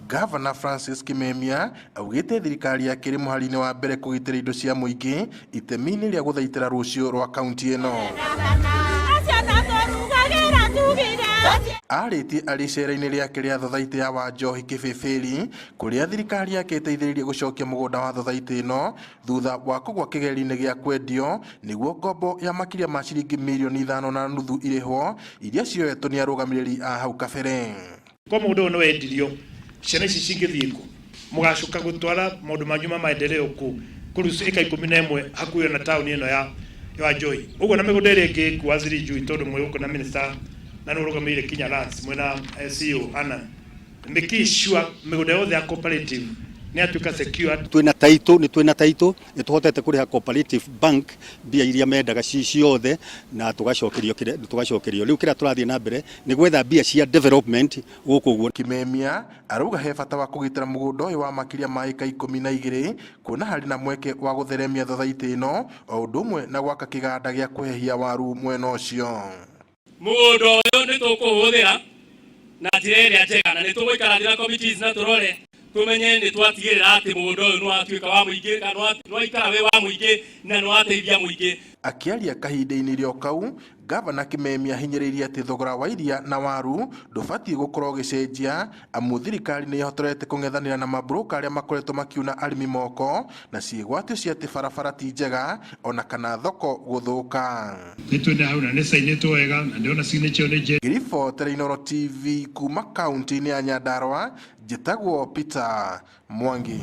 Governor Francis Kimemia augite thirikari ya kiri muhari-ini wa mbere kugitira indo cia muingi itemi-ini ria guthaitira rucio rwa kaunti ino. Arĩtie arĩ icera-inĩ rĩake rĩa thothaitĩ ya Wanjohi Kĩbĩbĩri kũrĩa thirikari yake ĩteithĩrĩirie gũcokia mũgũnda wa thothaitĩ ĩno thutha wa kũgwa kĩgeri-inĩ gĩa kwendio nĩguo ngombo ya makĩria ma ciringi mirioni 5.5 irĩhwo iria cioetwo nĩ arũgamĩrĩri a hau kabere. Kwa mũndũ ũyũ wendirio ciana ici cingĩthiĩ kũ mũgacoka gũtwara maũndũ manyu ma maendeleo kũ kũrusu ĩka 11 hakuhĩ na taũni ĩno ya Wanjohi. Ũguo na mĩgũnda ĩrĩa ĩngĩ kuaziri juu tondũ mwĩgũkũ na minister na nurugamire Kinya Lands mwena CEO ana mikishwa migunda yothe ya cooperative ni atuka secured. Twina taito nituhotete kuriha cooperative bank bia iria mendaga ciothe na tugacokerio riu kira turathie na mbere ni gwetha bia cia development guku guo. Kimemia arauga he bata wa kugitira mugunda uyu wa makiria ma eka 12 kuona hari na mweke wa gutheremia thothaitĩ ino o ũndũ ũmwe na gwaka kiganda gĩa kuhehia waru mwena ucio. Mũgũnda ũyũ nĩ tũkũhũthĩra na njĩra ĩrĩa njega na nĩ tũgũikara na committees na tũrore tumenye nĩ twatigĩrĩra atĩ mũgũnda ũyũ nĩ watuĩka wa mũingĩ kana nĩ waikara wĩ wa mũingĩ na nĩ wateithia mũingĩ. Akiaria kahinda-inĩ rĩo kau, Governor Kimemia hinyĩrĩirie atĩ thogora wa iria na waru ndũbatiĩ gũkorwo ũgĩcenjia amu thirikari nĩ ĩhotorete kũng'ethanĩra na mabroka arĩa makoretwo makiuna arĩmi moko na ciĩgwatio cia atĩ barabara ti njega ona kana thoko gũthũka. Ngiribotera Inooro TV kuma kaunti-inĩ ya Nyandarua, njĩtagwo Peter Mwangi.